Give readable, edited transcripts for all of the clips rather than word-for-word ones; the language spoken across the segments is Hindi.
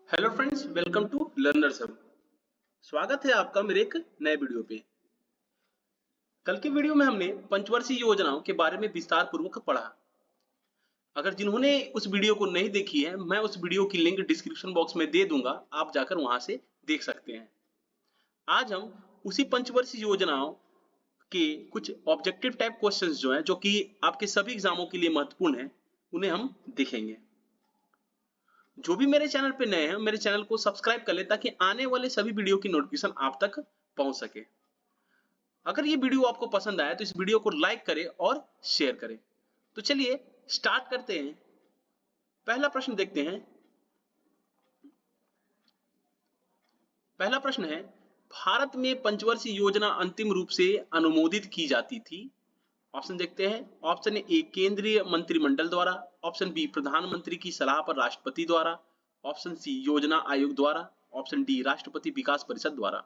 Hello friends, welcome to Learners Hub. स्वागत है आपका मेरे एक नए वीडियो पे। कल के वीडियो में हमने पंचवर्षीय योजनाओं के बारे में विस्तार पूर्वक पढ़ा। अगर जिन्होंने उस वीडियो को नहीं देखी है, मैं उस वीडियो की लिंक डिस्क्रिप्शन बॉक्स में दे दूंगा, आप जाकर वहां से देख सकते हैं। आज हम उसी पंचवर्षीय योजनाओं के कुछ ऑब्जेक्टिव टाइप क्वेश्चंस जो हैं, जो कि आपके सभी एग्जामों के लिए महत्वपूर्ण है, उन्हें हम देखेंगे। जो भी मेरे चैनल पे नए हैं, मेरे चैनल को सब्सक्राइब कर ले ताकि आने वाले सभी वीडियो की नोटिफिकेशन आप तक पहुंच सके। अगर ये वीडियो आपको पसंद आए तो इस वीडियो को लाइक करें और शेयर करें। तो चलिए स्टार्ट करते हैं। पहला प्रश्न देखते हैं। पहला प्रश्न है, भारत में पंचवर्षीय योजना अंतिम रूप से अनुमोदित की जाती थी। ऑप्शन देखते हैं। ऑप्शन ए केंद्रीय मंत्रिमंडल द्वारा, ऑप्शन बी प्रधानमंत्री की सलाह पर राष्ट्रपति द्वारा, ऑप्शन सी योजना आयोग द्वारा, ऑप्शन डी राष्ट्रपति विकास परिषद द्वारा।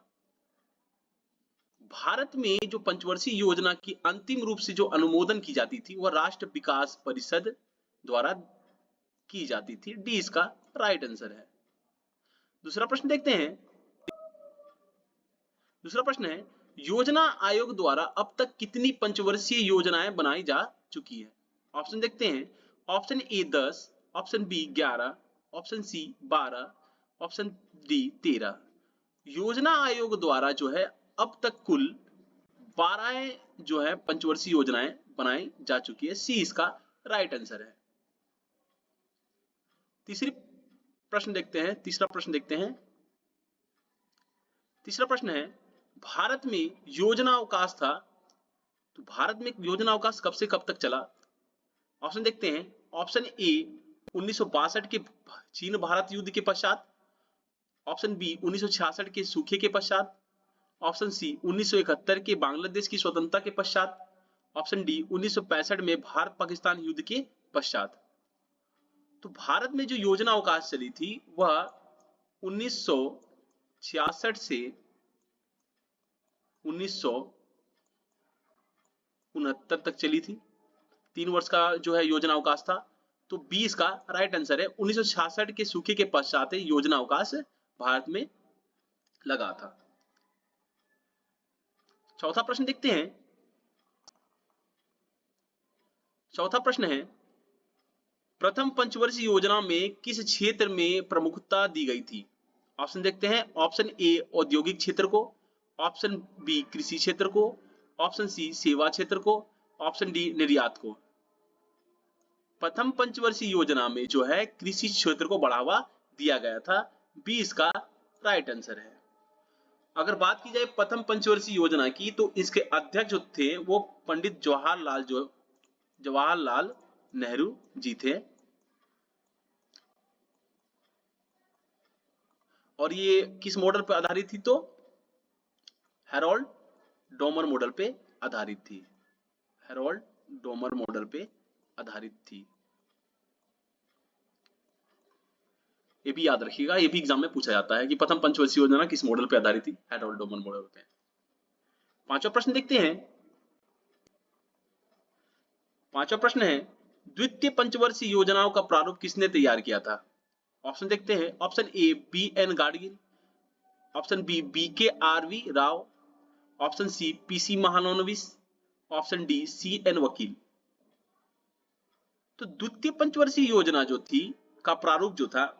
भारत में जो पंचवर्षीय योजना की अंतिम रूप से जो अनुमोदन की जाती थी वह राष्ट्र विकास परिषद द्वारा की जाती थी। डी इसका राइट आंसर है। दूसरा प्रश्न देखते हैं। दूसरा प्रश्न है, योजना आयोग द्वारा अब तक कितनी पंचवर्षीय योजनाएं बनाई जा चुकी है। ऑप्शन देखते हैं। Option A 10, option B 11, option C 12, option D 13। योजना आयोग द्वारा जो है अब तक कुल 12 जो है पंचवर्षीय योजनाएं बनाई जा चुकी है। सी इसका राइट आंसर है। तीसरा प्रश्न देखते हैं। तीसरा प्रश्न है, भारत में योजना अवकाश था, तो भारत में योजना अवकाश कब से कब तक चला। ऑप्शन देखते हैं। ऑप्शन ए 1962 के चीन भारत युद्ध के पश्चात, ऑप्शन बी 1966 के सूखे के पश्चात, ऑप्शन सी 1971 के बांग्लादेश की स्वतंत्रता के पश्चात, ऑप्शन डी 1965 में भारत पाकिस्तान युद्ध के पश्चात। तो भारत में जो योजना अवकाश चली थी वह 1966 से 1969 तक चली थी। 3 वर्ष का जो है योजना अवकाश था। तो बी इसका राइट आंसर है। 1966 के सूखे के पश्चात योजना अवकाश भारत में लगा था। चौथा प्रश्न देखते हैं। चौथा प्रश्न है, प्रथम पंचवर्षीय योजना में किस क्षेत्र में प्रमुखता दी गई थी। ऑप्शन देखते हैं। ऑप्शन ए औद्योगिक क्षेत्र को, ऑप्शन बी कृषि क्षेत्र को, ऑप्शन सी सेवा क्षेत्र को, ऑप्शन डी निर्यात को। प्रथम पंचवर्षीय योजना में जो है कृषि क्षेत्र को बढ़ावा दिया गया था। बी इसका राइट आंसर है। अगर बात की जाए प्रथम पंचवर्षीय योजना की, तो इसके अध्यक्ष जो थे वो पंडित जवाहरलाल नेहरू जी थे। और ये किस मॉडल पर आधारित थी, तो हैरोल्ड डोमर मॉडल पे आधारित थी। हैरोल्ड डोमर मॉडल पे आधारित थी। ये भी याद रखिएगा, ये भी एग्जाम में पूछा जाता है कि प्रथम पंचवर्षीय योजना किस मॉडल पे आधारित थी। हैरोल्ड डोमर मॉडल पे। पांचवा प्रश्न देखते हैं। पांचवा प्रश्न है, द्वितीय पंचवर्षीय योजनाओं का प्रारूप किसने तैयार किया था। ऑप्शन देखते हैं। Option A B N Gadgil, option B B K R V Rao, option C P C Mahalanobis, option D C N Vakil. तो द्वितीय पंचवर्षीय योजना जो थी का प्रारूप जो था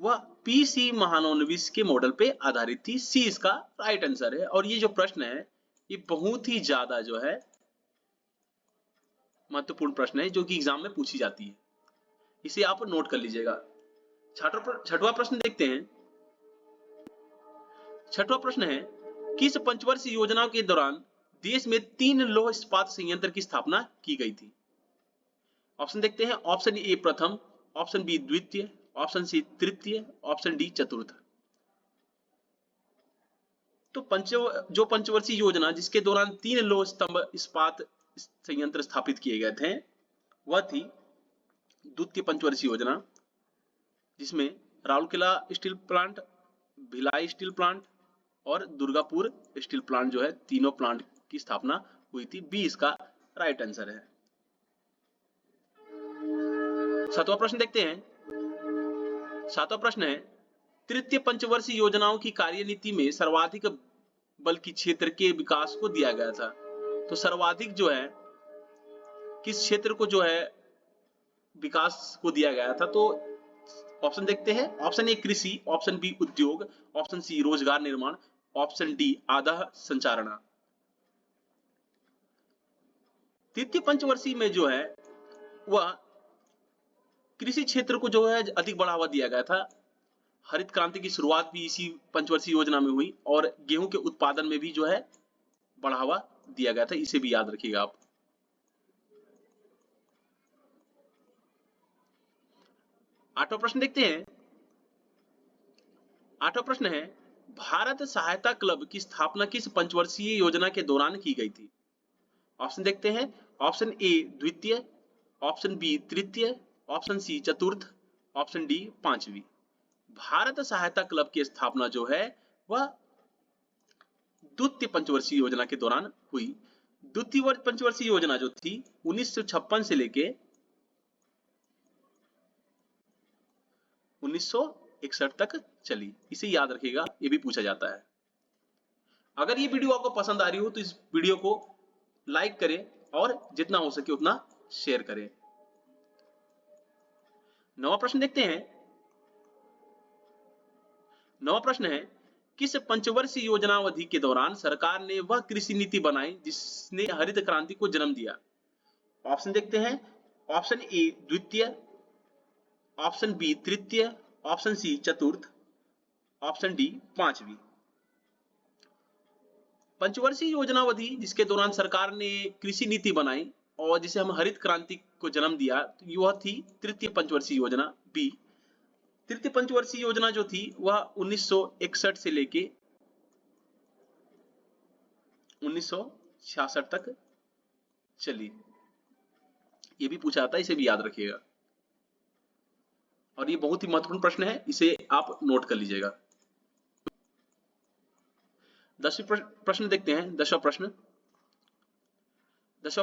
वह पीसी महालनोबिस के मॉडल पे आधारित थी। सी इसका राइट आंसर है। और ये जो प्रश्न है ये बहुत ही ज्यादा जो है महत्वपूर्ण प्रश्न है, जो कि एग्जाम में पूछी जाती है। इसे आप नोट कर लीजिएगा। छठवां प्रश्न देखते हैं। छठवां प्रश्न है, किस पंचवर्षीय योजना के दौरान देश में 3 लौह इस्पात संयंत्र की स्थापना की गई थी। ऑप्शन देखते हैं। ऑप्शन ए प्रथम, ऑप्शन बी द्वितीय, ऑप्शन सी तृतीय, ऑप्शन डी चतुर्थ। तो जो पंचवर्षीय योजना जिसके दौरान 3 लौह स्तंभ इस्पात संयंत्र स्थापित किए गए थे वह थी द्वितीय पंचवर्षीय योजना, जिसमें Rourkela steel plant, Bhilai steel plant और दुर्गापुर स्टील प्लांट जो है, तीनों प्लांट की स्थापना हुई थी। बी इसका राइट आंसर है। सातवां प्रश्न देखते हैं। सातवां प्रश्न है, तृतीय पंचवर्षीय योजनाओं की कार्यनीति में सर्वाधिक बल की क्षेत्र के विकास को दिया गया था। तो सर्वाधिक जो है किस क्षेत्र को जो है विकास को दिया गया था? तो ऑप्शन देखते हैं। ऑप्शन ए कृषि, ऑप्शन बी उद्योग, ऑप्शन सी रोजगार निर्माण, ऑप्शन डी आधार संचारणा। तृतीय पंचवर्षीय में जो है वह कृषि क्षेत्र को जो है अधिक बढ़ावा दिया गया था। हरित क्रांति की शुरुआत भी इसी पंचवर्षीय योजना में हुई और गेहूं के उत्पादन में भी जो है बढ़ावा दिया गया था। इसे भी याद रखिएगा आप। आठवां प्रश्न देखते हैं। आठवां प्रश्न है, भारत सहायता क्लब की स्थापना किस पंचवर्षीय योजना के दौरान की गई थी? ऑप्शन देखते हैं। ऑप्शन ए द्वितीय, ऑप्शन बी तृतीय, ऑप्शन सी चतुर्थ, ऑप्शन डी पांचवी। भारत सहायता क्लब की स्थापना जो है वह द्वितीय पंचवर्षीय योजना के दौरान हुई। द्वितीय पंचवर्षीय योजना जो थी 1956 से लेके 1961 तक चली। इसे याद रखिएगा, ये भी पूछा जाता है। अगर ये वीडियो आपको पसंद आ रही हो तो इस वीडियो को लाइक करें और जितना हो सके उतना शेयर करें। नवा प्रश्न देखते हैं। नवा प्रश्न है, किस पंचवर्षीय योजनावधि के दौरान सरकार ने वह कृषि नीति बनाई जिसने हरित क्रांति को जन्म दिया? ऑप्शन देखते हैं। ऑप्शन ए द्वितीय, ऑप्शन बी तृतीय, ऑप्शन सी चतुर्थ, ऑप्शन डी पांचवी। पंचवर्षीय योजनावधि जिसके दौरान सरकार ने कृषि नीति बनाई और जिसे हम हरित क्रांति को जन्म दिया, तो वह थी तृतीय पंचवर्षीय योजना बी। तृतीय पंचवर्षीय योजना जो थी वह 1961 से लेके 1966 तक चली। ये भी पूछा जाता है, इसे भी याद रखिएगा। और ये बहुत ही महत्वपूर्ण प्रश्न है, इसे आप नोट कर लीजिएगा। 10वां प्रश्न देखते हैं। 10वां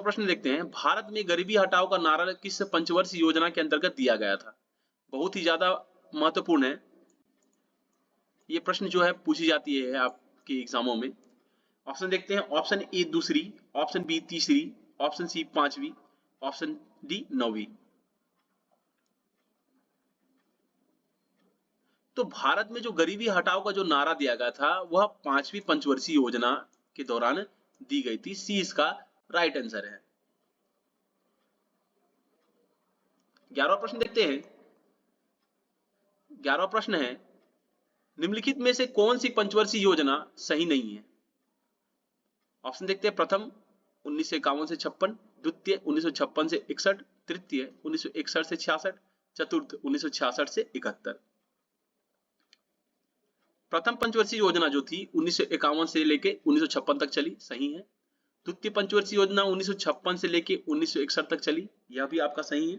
प्रश्न देखते हैं। भारत में गरीबी हटाओ का नारा किस पंचवर्षीय योजना के अंतर्गत दिया गया था? बहुत ही ज्यादा महत्वपूर्ण है। ये प्रश्न जो है पूछी जाती है आपके एग्जामों में। ऑप्शन देखते हैं। ऑप्शन ए दूसरी, ऑप्शन बी तीसरी, ऑप्शन सी पांचवी, ऑप्शन डी नौवीं। तो भारत में जो गरीबी हटाओ का जो नारा दिया गया था वह पांचवी पंचवर्षीय योजना के दौरान दी गई थी। सी इसका राइट आंसर है। 11वां प्रश्न देखते हैं। 11वां प्रश्न है, निम्नलिखित में से कौन सी पंचवर्षीय योजना सही नहीं है? ऑप्शन देखते हैं। प्रथम 1951 से 56, द्वितीय 1956 से 61, तृतीय 1961 से 66, चतुर्थ 1966 से 71। प्रथम पंचवर्षीय योजना जो थी 1951 से लेके 1956 तक चली, सही है। द्वितीय पंचवर्षीय योजना 1956 से लेके 1961 तक चली, यह भी आपका सही है।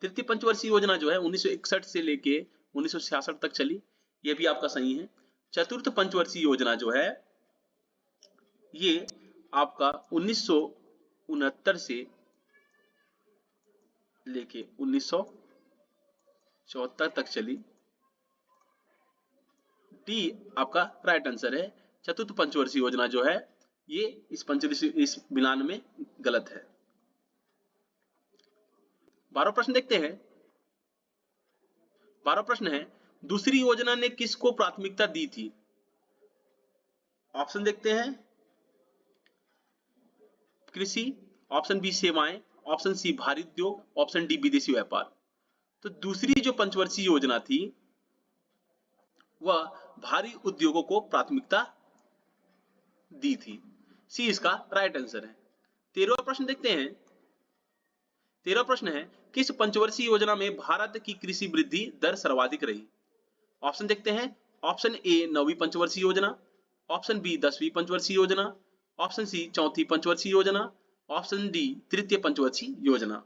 तृतीय पंचवर्षीय योजना जो है 1961 से लेके 1966 तक चली, यह भी आपका सही है। चतुर्थ पंचवर्षीय योजना जो है ये आपका 1969 से लेके 1974 तक चली। डी आपका राइट आंसर है। चतुर्थ पंचवर्षीय योजना जो है ये इस मिलान में गलत है। 12वां प्रश्न देखते हैं। 12वां प्रश्न है, दूसरी योजना ने किसको प्राथमिकता दी थी? ऑप्शन देखते हैं। कृषि, ऑप्शन बी सेवाएं, ऑप्शन सी भारी उद्योग, ऑप्शन डी विदेशी व्यापार। तो दूसरी जो पंचवर्षीय योजना थी वह भारी उद्योगों को प्राथमिकता दी थी। सी इसका राइट आंसर है। 13वां प्रश्न देखते हैं। 13वां प्रश्न है, किस पंचवर्षीय योजना में भारत की कृषि वृद्धि दर सर्वाधिक रही? ऑप्शन देखते हैं। ऑप्शन ए 9वीं पंचवर्षीय योजना, ऑप्शन बी 10वीं पंचवर्षीय योजना, ऑप्शन सी 4थी पंचवर्षीय योजना, ऑप्शन डी तृतीय पंचवर्षीय योजना।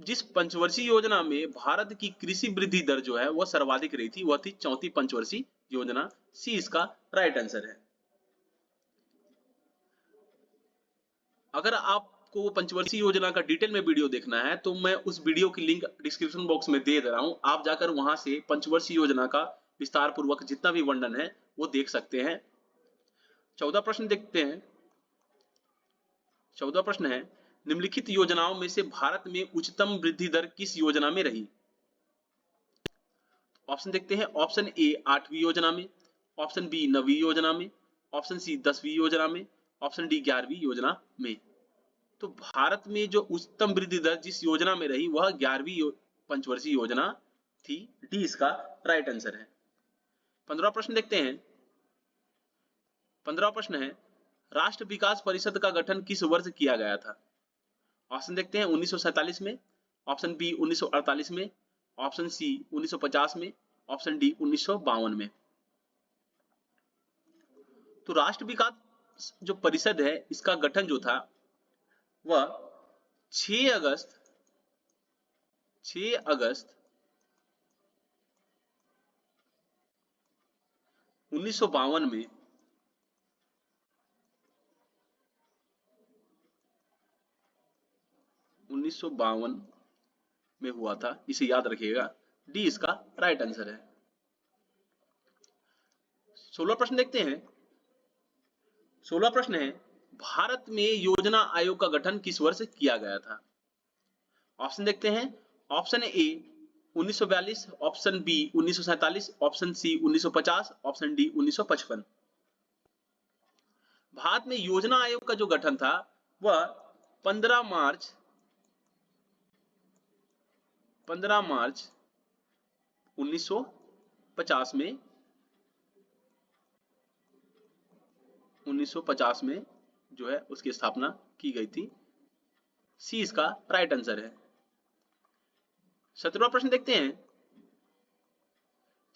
जिस पंचवर्षीय योजना में भारत की कृषि वृद्धि दर जो है वह सर्वाधिक रही थी वह थी 4थी पंचवर्षीय योजना। सी इसका राइट आंसर है। अगर आप आपको पंचवर्षीय योजना का डिटेल में वीडियो देखना है तो मैं उस वीडियो की लिंक डिस्क्रिप्शन बॉक्स में दे रहा हूं, आप जाकर वहां से पंचवर्षीय योजना का विस्तार पूर्वक जितना भी वर्णन है वो देख सकते हैं। 14 प्रश्न देखते हैं। 14 प्रश्न है, निम्नलिखित योजनाओं में से भारत में उच्चतम वृद्धि दर किस योजना में रही? ऑप्शन देखते हैं। ऑप्शन ए 8वीं योजना में, ऑप्शन बी 9वीं योजना में, ऑप्शन सी 10वीं योजना में, ऑप्शन डी 11वीं योजना में। तो भारत में जो उच्चतम वृद्धि दर जिस योजना में रही वह 11वीं पंचवर्षीय योजना थी। डी इसका राइट आंसर है। 15 प्रश्न देखते हैं। 15 प्रश्न है, राष्ट्र विकास परिषद का गठन किस वर्ष किया गया था? ऑप्शन देखते हैं। 1947 में, ऑप्शन बी 1948 में, ऑप्शन सी 1950 में, ऑप्शन डी 1952 में। तो राष्ट्र विकास जो परिषद है इसका गठन जो था वह 6 अगस्त 1952 में हुआ था। इसे याद रखिएगा। डी इसका राइट आंसर है। 16 प्रश्न देखते हैं। 16 प्रश्न है, भारत में योजना आयोग का गठन किस वर्ष किया गया था? ऑप्शन देखते हैं। Option A 1942, option B 1947, option C 1950, option D 1955। Bharat में योजना आयोग का जो गठन था वह 15 मार्च 1950 में 1950 में जो है उसकी स्थापना की गई थी। सी इसका राइट आंसर है। 17वां प्रश्न देखते हैं।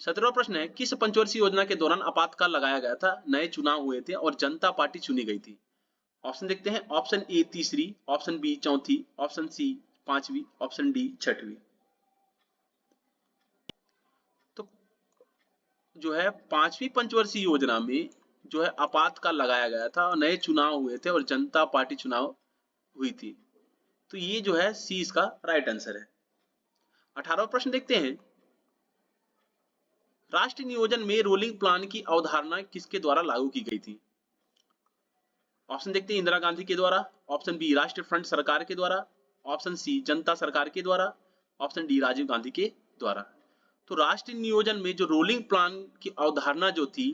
17वां प्रश्न है, किस पंचवर्षीय योजना के दौरान आपातकाल लगाया गया था, नए चुनाव हुए थे और जनता पार्टी चुनी गई थी? ऑप्शन देखते हैं। ऑप्शन ए 3री, ऑप्शन बी 4थी, ऑप्शन सी 5वीं, ऑप्शन डी 6वीं। तो जो है 5वीं पंचवर्षीय योजना में जो है आपातकाल लगाया गया था और नए चुनाव हुए थे और जनता पार्टी चुनाव हुई थी। तो ये जो है सी इसका राइट आंसर है। 18वां प्रश्न देखते हैं। राष्ट्रीय नियोजन में रोलिंग प्लान की अवधारणा किसके द्वारा लागू की गई थी? ऑप्शन देखते हैं। इंदिरा गांधी के द्वारा, ऑप्शन बी राष्ट्रीय फ्रंट सरकार के द्वारा, ऑप्शन सी जनता सरकार के द्वारा, ऑप्शन डी राजीव गांधी के द्वारा। तो राष्ट्रीय नियोजन में जो रोलिंग प्लान की अवधारणा जो थी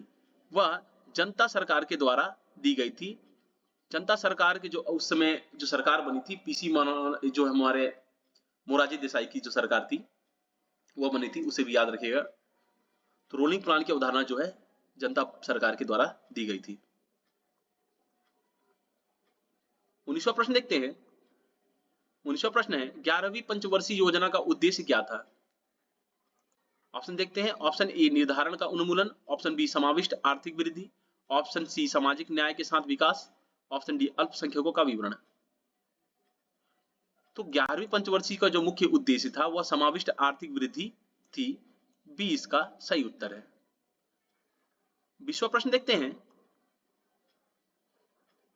वह जनता सरकार के द्वारा दी गई थी। जनता सरकार की जो उस समय जो सरकार बनी थी, पीसी जो हमारे मोरारजी देसाई की जो सरकार थी वो बनी थी, उसे भी याद रखिएगा। तो रोलिंग प्लान की अवधारणा जो है जनता सरकार के द्वारा दी गई थी। 19वां प्रश्न देखते हैं। 19वां प्रश्न है, 11वीं पंचवर्षीय योजना का उद्देश्य क्या था? ऑप्शन देखते हैं। ऑप्शन ए निर्धारण का उन्मूलन, ऑप्शन बी समाविष्ट आर्थिक वृद्धि, ऑप्शन सी सामाजिक न्याय के साथ विकास, ऑप्शन डी अल्पसंख्यकों का विवरण। तो 11वीं पंचवर्षीय का जो मुख्य उद्देश्य था वह समाविष्ट आर्थिक वृद्धि थी। बी इसका सही उत्तर है। 20वां प्रश्न देखते हैं।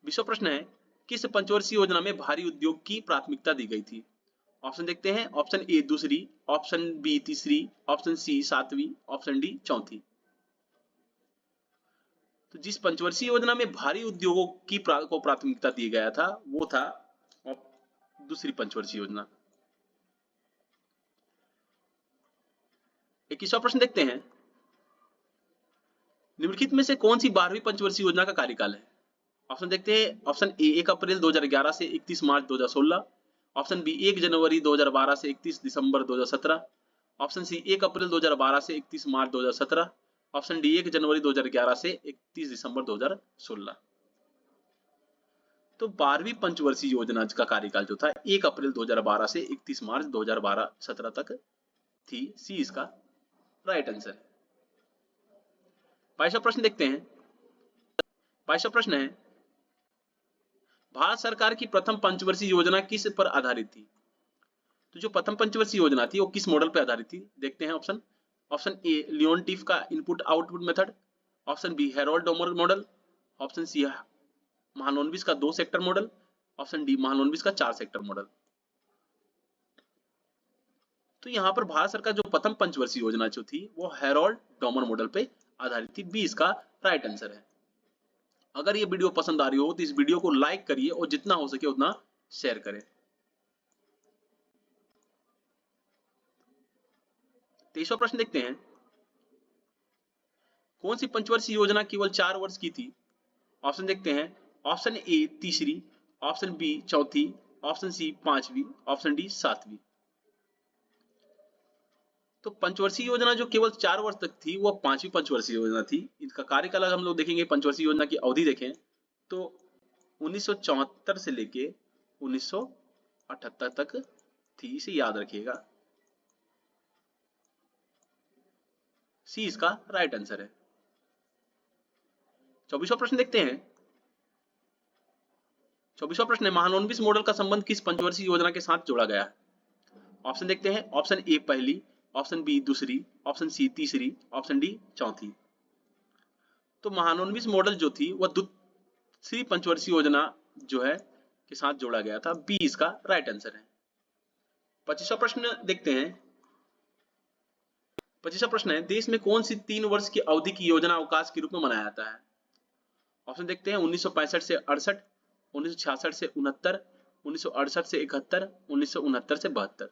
20वां प्रश्न है, किस पंचवर्षीय योजना में भारी उद्योग की प्राथमिकता दी गई थी? ऑप्शन देखते हैं। ऑप्शन ए 2री, ऑप्शन बी 3री, ऑप्शन सी 7वीं, ऑप्शन डी 4थी। तो जिस पंचवर्षीय योजना में भारी उद्योगों की को प्राथमिकता दिया गया था वो था 2री पंचवर्षीय योजना। 21वां प्रश्न देखते हैं। निम्नलिखित में से कौन सी 12वीं पंचवर्षीय योजना का कार्यकाल है? ऑप्शन देखते हैं। ऑप्शन ए 1 अप्रैल 2011 से 31 मार्च 2016, ऑप्शन बी 1 जनवरी 2012 से 31 दिसंबर 2017, ऑप्शन सी 1 अप्रैल 2012 से 31 मार्च 2017, ऑप्शन डी 1 जनवरी 2011 से 31 दिसंबर 2016। तो 12वीं पंचवर्षीय योजना का कार्यकाल जो था 1 अप्रैल 2012 से 31 मार्च 2017 तक थी। सी इसका राइट आंसर है। 22वां प्रश्न देखते हैं। 22वां प्रश्न है, भारत सरकार की प्रथम पंचवर्षीय योजना किस पर आधारित थी? तो जो प्रथम पंचवर्षीय योजना थी वो किस मॉडल पर आधारित थी? देखते हैं ऑप्शन। ऑप्शन ए लियोनटिफ का input output method, option B Harrod Domar model, option C Mahalanobis का 2 sector model, option D Mahalanobis का 4 सेक्टर मॉडल। तो यहाँ पर भारत सरकार जो प्रथम पंचवर्षीय योजना जो थी वो हैरोल्ड डॉमर मॉडल पे आधारित थी। बी इसका राइट आंसर है। अगर ये वीडियो पसंद आ रही हो तो इस वीडियो को लाइक करिए और जितना हो सके उतना शेयर करें। 23वां प्रश्न देखते हैं, कौन सी पंचवर्षीय योजना केवल 4 वर्ष की थी? ऑप्शन देखते हैं, ऑप्शन ए तीसरी, ऑप्शन बी चौथी, ऑप्शन सी पांचवी, ऑप्शन डी सातवीं। तो पंचवर्षीय योजना जो केवल 4 वर्ष तक थी वह 5वीं पंचवर्षीय योजना थी। इसका कार्यकाल हम लोग देखेंगे, पंचवर्षीय योजना की अवधि देखें तो 1974 से लेके 1978 तक थी, इसे याद रखिएगा। सी इसका राइट आंसर है। 24वां प्रश्न देखते हैं। 24वां प्रश्न है, महालनोबिस मॉडल का संबंध किस पंचवर्षीय योजना के साथ जोड़ा गया? ऑप्शन देखते हैं, ऑप्शन ए पहली, ऑप्शन बी दूसरी, ऑप्शन सी तीसरी, ऑप्शन डी चौथी। तो महालनोबिस मॉडल जो थी वह दूसरी पंचवर्षीय योजना जो है के साथ जोड़ा गया था। बी इसका राइट आंसर है। 25वां प्रश्न देखते हैं। 25वां प्रश्न है, देश में कौन सी 3 वर्ष की अवधि की योजना अवकाश के रूप में मनाया जाता है? ऑप्शन देखते हैं, 1965 से 68, 1966 से 69, 1968 से 71, 1969 से 72।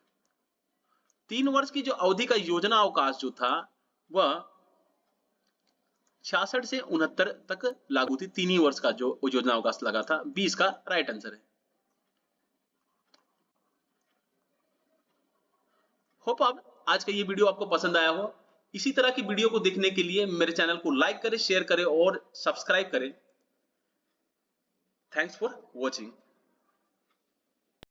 3 वर्ष की जो अवधि का योजना अवकाश जो था वह 66 से 69 तक लागू थी। 3 ही वर्ष का जो योजना अवकाश लगा था। बी इसका राइट आंसर है। होप आप आज का ये वीडियो आपको पसंद आया हो। इसी तरह की वीडियो को देखने के लिए मेरे चैनल को लाइक करें, शेयर करें और सब्सक्राइब करें। Thanks for watching.